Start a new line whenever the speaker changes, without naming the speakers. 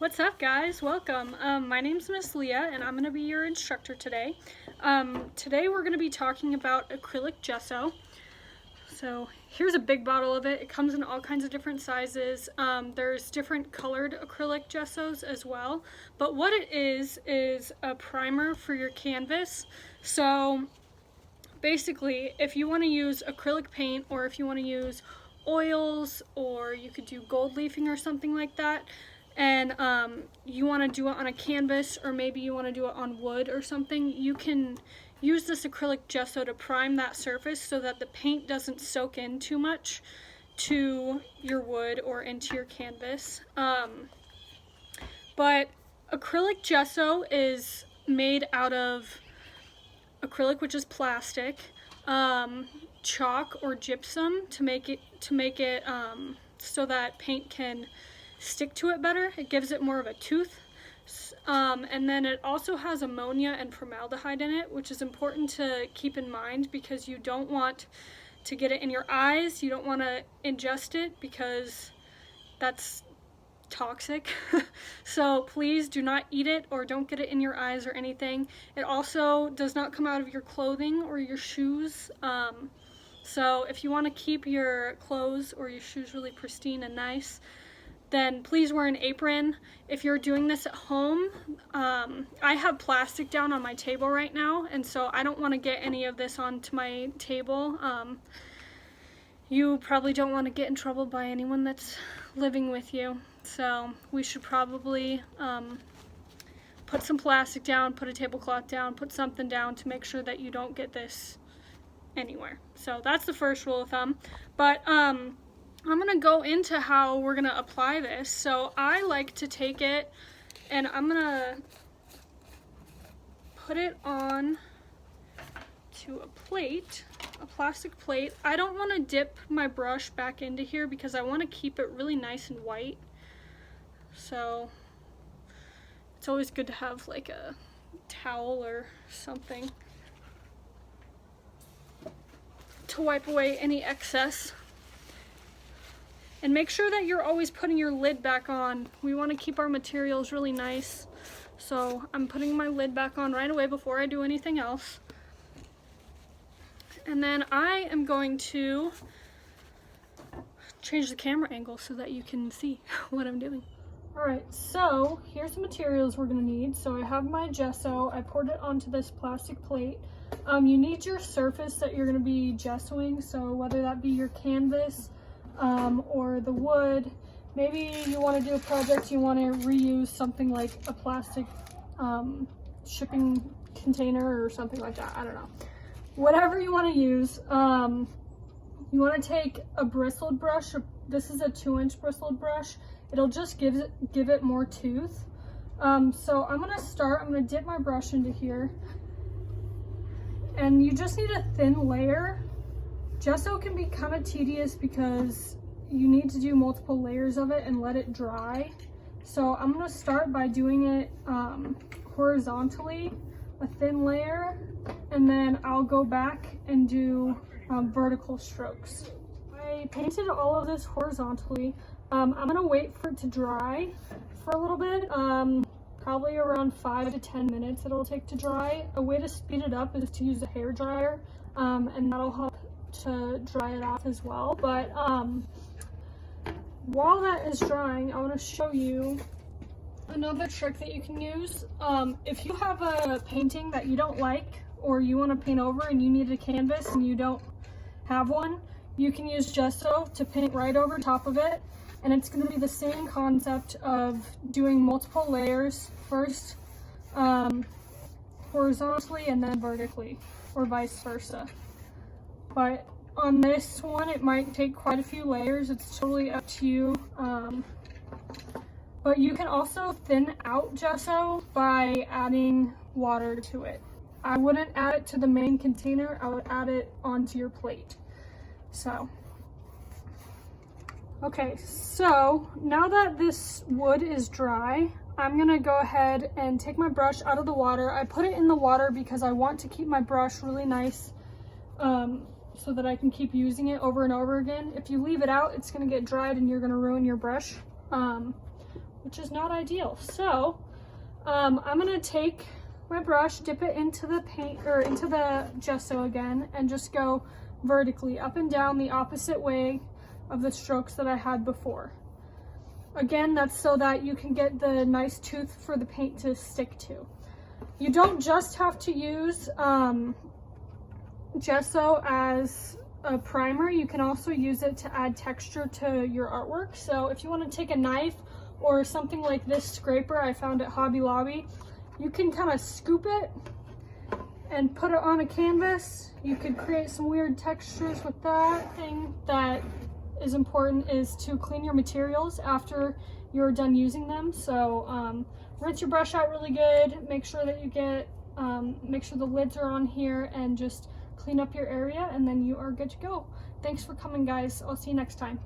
What's up, guys? Welcome. My name's Miss Leah and I'm going to be your instructor today. Today we're going to be talking about acrylic gesso. So here's a big bottle of it. It comes in all kinds of different sizes. There's different colored acrylic gessos as well. But what it is a primer for your canvas. So basically, if you want to use acrylic paint or if you want to use oils, or you could do gold leafing or something like that, and you want to do it on a canvas, or maybe you want to do it on wood or something, you can use this acrylic gesso to prime that surface so that the paint doesn't soak in too much to your wood or into your canvas. But acrylic gesso is made out of acrylic, which is plastic, chalk or gypsum to make it so that paint can stick to it better. It gives it more of a tooth. And then it also has ammonia and formaldehyde in it, which is important to keep in mind because you don't want to get it in your eyes. You don't want to ingest it because that's toxic. So please do not eat it or don't get it in your eyes or anything. It also does not come out of your clothing or your shoes. So if you want to keep your clothes or your shoes really pristine and nice, then please wear an apron. If you're doing this at home, I have plastic down on my table right now, and so I don't want to get any of this onto my table. You probably don't want to get in trouble by anyone that's living with you, so we should probably put some plastic down, put a tablecloth down, put something down to make sure that you don't get this anywhere. So that's the first rule of thumb. But I'm gonna go into how we're gonna apply this. So I like to take it and I'm gonna put it on to a plate, a plastic plate. I don't want to dip my brush back into here because I want to keep it really nice and white. So it's always good to have like a towel or something to wipe away any excess. And make sure that you're always putting your lid back on. We want to keep our materials really nice. So I'm putting my lid back on right away before I do anything else. And then I am going to change the camera angle so that you can see what I'm doing. Alright, so here's the materials we're going to need. So I have my gesso. I poured it onto this plastic plate. You need your surface that you're going to be gessoing. So whether that be your canvas, or the wood. Maybe you want to do a project, you want to reuse something like a plastic shipping container or something like that. I don't know. Whatever you want to use. You want to take a bristled brush. This is a 2-inch bristled brush. It'll just give it more tooth. So I'm going to dip my brush into here. And you just need a thin layer. Gesso can be kind of tedious because you need to do multiple layers of it and let it dry. So I'm going to start by doing it horizontally, a thin layer, and then I'll go back and do vertical strokes. I painted all of this horizontally. I'm going to wait for it to dry for a little bit, probably around 5 to 10 minutes it'll take to dry. A way to speed it up is to use a hair dryer, and that'll help to dry it off as well. But while that is drying, I want to show you another trick that you can use. If you have a painting that you don't like or you want to paint over and you need a canvas and you don't have one, you can use gesso to paint right over top of it, and it's going to be the same concept of doing multiple layers, first horizontally and then vertically, or vice versa. But on this one, it might take quite a few layers. It's totally up to you. But you can also thin out gesso by adding water to it. I wouldn't add it to the main container. I would add it onto your plate. So, okay, so now that this wood is dry, I'm gonna go ahead and take my brush out of the water. I put it in the water because I want to keep my brush really nice, so that I can keep using it over and over again. If you leave it out, it's gonna get dried and you're gonna ruin your brush. which is not ideal. So I'm gonna take my brush, dip it into the paint or into the gesso again, and just go vertically up and down the opposite way of the strokes that I had before. Again, that's so that you can get the nice tooth for the paint to stick to. You don't just have to use gesso as a primer, you can also use it to add texture to your artwork. So if you want to take a knife or something like this scraper I found at Hobby Lobby, you can kind of scoop it and put it on a canvas. You could create some weird textures with that. Thing that is important is to clean your materials after you're done using them. So rinse your brush out really good, make sure that you get, make sure the lids are on here, and just clean up your area, and then you are good to go. Thanks for coming, guys. I'll see you next time.